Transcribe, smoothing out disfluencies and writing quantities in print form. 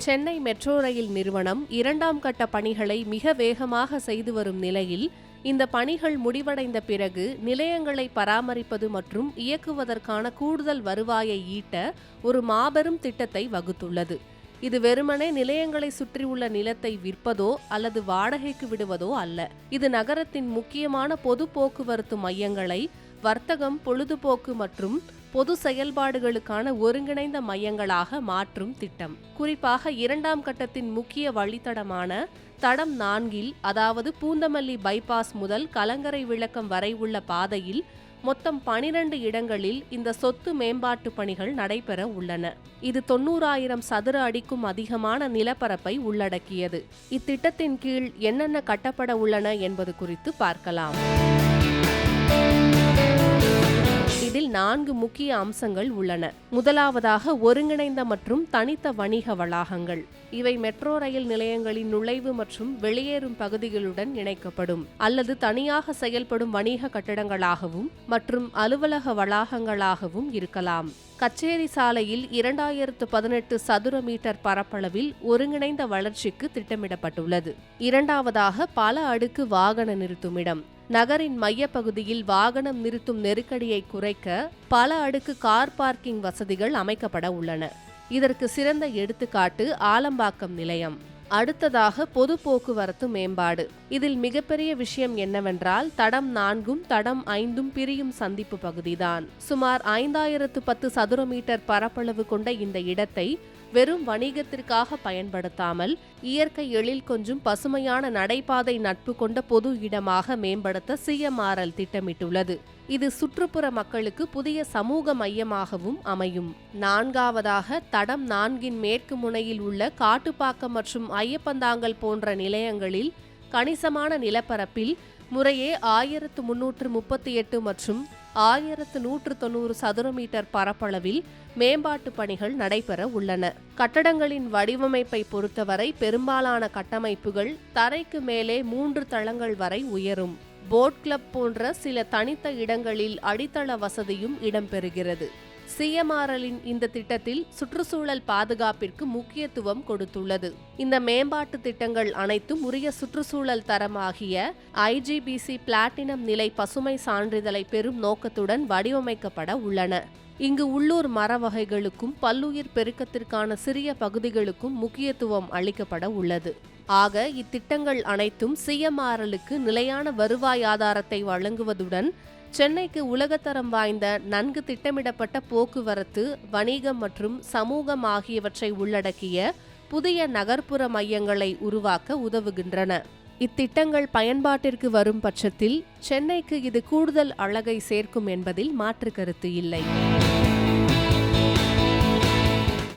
Chennai metro rail நிறுவனம் 2ஆம் கட்ட பணிகளை மிக வேகமாக செய்து வரும் நிலையில் இந்த பணிகள் முடிவடைந்த பிறகு நிலையங்களை பராமரிப்பது மற்றும் இயக்குவதற்கான கூடுதல் வருவாயை ஈட்ட ஒரு மாபெரும் திட்டத்தை வகுத்துள்ளது. இது வெறுமனே நிலையங்களை சுற்றியுள்ள நிலத்தை விற்பதோ அல்லது வாடகைக்கு விடுவதோ அல்ல. இது நகரத்தின் முக்கியமான பொது போக்குவரத்து மையங்களை வர்த்தகம், பொழுதுபோக்கு மற்றும் பொது செயல்பாடுகளுக்கான ஒருங்கிணைந்த மையங்களாக மாற்றும் திட்டம். குறிப்பாக 2ஆம் கட்டத்தின் முக்கிய வழித்தடமான தடம் 4 அதாவது பூந்தமல்லி பைபாஸ் முதல் கலங்கரை விளக்கம் வரை உள்ள பாதையில் மொத்தம் 12 இடங்களில் இந்த சொத்து மேம்பாட்டு பணிகள் நடைபெற உள்ளன. இது 90,000 சதுர அடிக்கும் அதிகமான நிலப்பரப்பை உள்ளடக்கியது. இத்திட்டத்தின் கீழ் என்னென்ன கட்டப்பட உள்ளன என்பது குறித்து பார்க்கலாம். இதில் 4 முக்கிய அம்சங்கள் உள்ளன. முதலாவதாக ஒருங்கிணைந்த மற்றும் தனித்த வணிக வளாகங்கள். இவை மெட்ரோ ரயில் நிலையங்களின் நுழைவு மற்றும் வெளியேறும் பகுதிகளுடன் இணைக்கப்படும் அல்லது தனியாக செயல்படும் வணிக கட்டடங்களாகவும் மற்றும் அலுவலக வளாகங்களாகவும் இருக்கலாம். கச்சேரி சாலையில் 2018 சதுர மீட்டர் பரப்பளவில் ஒருங்கிணைந்த வளர்ச்சிக்கு திட்டமிடப்பட்டுள்ளது. இரண்டாவதாக பல அடுக்கு வாகன நிறுத்துமிடம். நகரின் மையப்பகுதியில் வாகனம் நிறுத்தும் நெருக்கடியை குறைக்க பல அடுக்கு கார் பார்க்கிங் வசதிகள் அமைக்கப்பட உள்ளன. இதற்கு சிறந்த எடுத்துக்காட்டு ஆலம்பாக்கம் நிலையம். அடுத்ததாக பொது போக்குவரத்து மேம்பாடு. இதில் மிகப்பெரிய விஷயம் என்னவென்றால் தடம் 4 தடம் 5 பிரியும் சந்திப்பு பகுதிதான். சுமார் 5010 சதுர மீட்டர் பரப்பளவு கொண்ட இந்த இடத்தை வெறும் வணிகத்திற்காக பயன்படுத்தாமல் இயற்கை எழில் கொஞ்சம் பசுமையான நடைபாதை நட்பு கொண்ட பொது இடமாக மேம்படுத்த CMRL திட்டமிட்டுள்ளது. இது சுற்றுப்புற மக்களுக்கு புதிய சமூக மையமாகவும் அமையும். நான்காவதாக தடம் 4 மேற்கு முனையில் உள்ள காட்டுப்பாக்கம் மற்றும் ஐயப்பந்தாங்கல் போன்ற நிலையங்களில் கணிசமான நிலப்பரப்பில் முறையே 1338 மற்றும் 1190 சதுர மீட்டர் பரப்பளவில் மேம்பாட்டு பணிகள் நடைபெற உள்ளன. கட்டடங்களின் வடிவமைப்பை பொறுத்தவரை பெரும்பாலான கட்டமைப்புகள் தரைக்கு மேலே 3 தளங்கள் வரை உயரும். போட் கிளப் போன்ற சில தனித்த இடங்களில் அடித்தள வசதியும் இடம்பெறுகிறது. CMRLின் இந்த திட்டத்தில் சுற்றுச்சூழல் பாதுகாப்பிற்கு முக்கியத்துவம் கொடுத்துள்ளது. இந்த மேம்பாட்டு திட்டங்கள் அனைத்தும் உரிய சுற்றுச்சூழல் தரமாகிய IGBC பிளாட்டினம் நிலை பசுமை சான்றிதழை பெறும் நோக்கத்துடன் வடிவமைக்கப்பட உள்ளன. இங்கு உள்ளூர் மர வகைகளுக்கும் பல்லுயிர் பெருக்கத்திற்கான சிறிய பகுதிகளுக்கும் முக்கியத்துவம் அளிக்கப்பட உள்ளது. ஆக இத்திட்டங்கள் அனைத்தும் CMRLக்கு நிலையான வருவாய் ஆதாரத்தை வழங்குவதுடன் சென்னைக்கு உலகத்தரம் வாய்ந்த நன்கு திட்டமிடப்பட்ட போக்குவரத்து, வணிகம் மற்றும் சமூகம் ஆகியவற்றை உள்ளடக்கிய புதிய நகர்ப்புற மையங்களை உருவாக்க உதவுகின்றன. இத்திட்டங்கள் பயன்பாட்டிற்கு வரும் பட்சத்தில் சென்னைக்கு இது கூடுதல் அழகை சேர்க்கும் என்பதில் மாற்று கருத்து இல்லை.